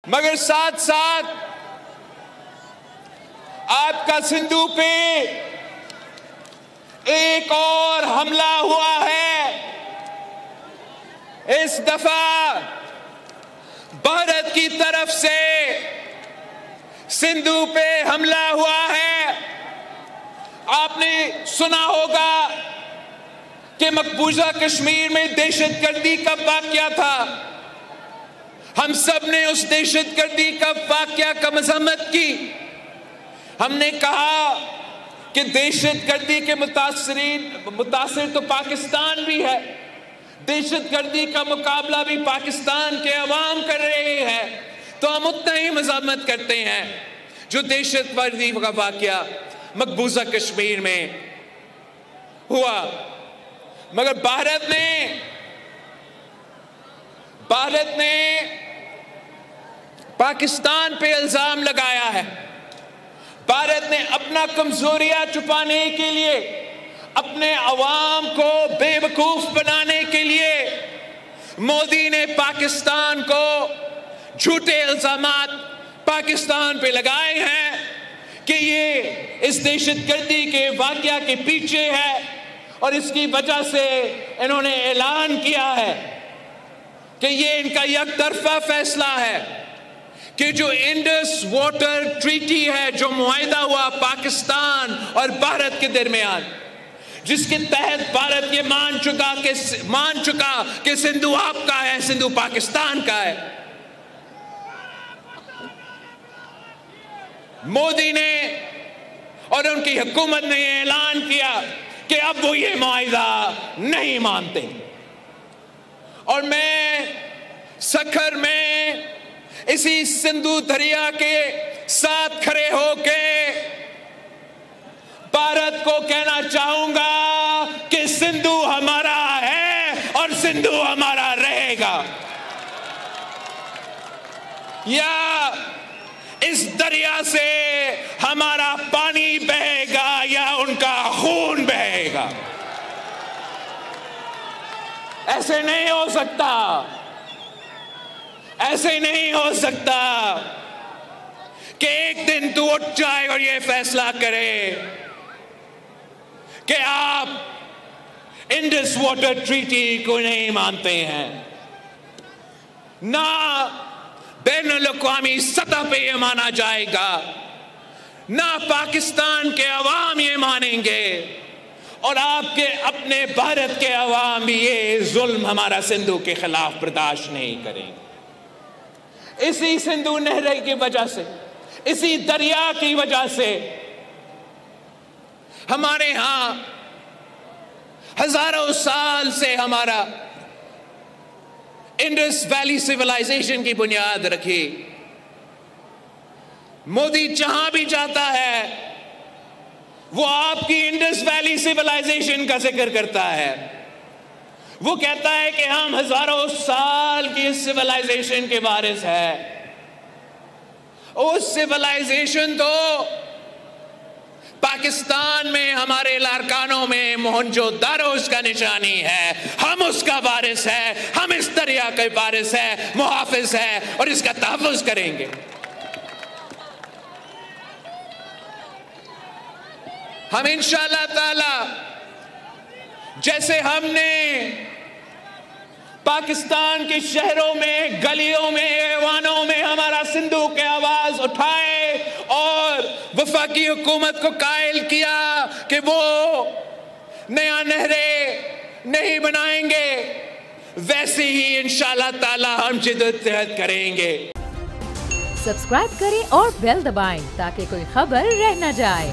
मगर साथ साथ आपका सिंधु पे एक और हमला हुआ है। इस दफा भारत की तरफ से सिंधु पे हमला हुआ है। आपने सुना होगा कि मकबूजा कश्मीर में दहशतगर्दी का वाकया था। हम सब ने उस दहशतगर्दी का वाकया का मजम्मत की। हमने कहा कि दहशतगर्दी के मुतासिर तो पाकिस्तान भी है, दहशतगर्दी का मुकाबला भी पाकिस्तान के अवाम कर रहे हैं, तो हम उतना ही मजम्मत करते हैं जो दहशतगर्दी का वाकया मकबूजा कश्मीर में हुआ। मगर भारत ने पाकिस्तान पे इल्जाम लगाया है। भारत ने अपना कमजोरियां छुपाने के लिए, अपने अवाम को बेवकूफ बनाने के लिए मोदी ने पाकिस्तान को झूठे इल्जामात पाकिस्तान पे लगाए हैं कि ये इस दहशतगर्दी के वाकया के पीछे है, और इसकी वजह से इन्होंने ऐलान किया है कि ये इनका एकतरफा फैसला है कि जो इंडस वाटर ट्रीटी है, जो मुआहिदा हुआ पाकिस्तान और भारत के दरमियान, जिसके तहत भारत ये मान चुका कि सिंधु आपका है, सिंधु पाकिस्तान का है। मोदी ने और उनकी हुकूमत ने ऐलान किया कि अब वो ये मुआहिदा नहीं मानते। और मैं सखर में इसी सिंधु दरिया के साथ खड़े होके भारत को कहना चाहूंगा कि सिंधु हमारा है और सिंधु हमारा रहेगा। या इस दरिया से हमारा पानी बहेगा या उनका खून बहेगा। ऐसे नहीं हो सकता, ऐसे नहीं हो सकता कि एक दिन तू उठ जाए और ये फैसला करे कि आप इंडस वाटर ट्रीटी को नहीं मानते हैं। ना बैनुल-अक़वामी सतह पे ये माना जाएगा, ना पाकिस्तान के अवाम ये मानेंगे, और आपके अपने भारत के अवाम भी ये जुल्म हमारा सिंधु के खिलाफ बर्दाश्त नहीं करेंगे। इसी सिंधु नहर की वजह से, इसी दरिया की वजह से हमारे यहां हजारों साल से हमारा इंडस वैली सिविलाइजेशन की बुनियाद रखी। मोदी जहां भी जाता है वो आपकी इंडस वैली सिविलाइजेशन का जिक्र करता है। वो कहता है कि हम हजारों साल की सिविलाइजेशन के वारिस है। उस सिविलाइजेशन तो पाकिस्तान में हमारे लारकानों में मोहनजोदारो उसका निशानी है। हम उसका वारिस है, हम इस दरिया के वारिस है, मुहाफिज है, और इसका तहफ़्फ़ुज़ करेंगे। हम इंशाअल्लाह ताला जैसे हमने पाकिस्तान के शहरों में, गलियों में, ऐवानों में हमारा सिंधु के आवाज उठाए और वफाकी हुकूमत को कायल किया कि वो नया नहरें नहीं बनाएंगे, वैसे ही इंशाअल्लाह ताला हम जिद्दत करेंगे। सब्सक्राइब करें और बेल दबाएं ताकि कोई खबर रह न जाए।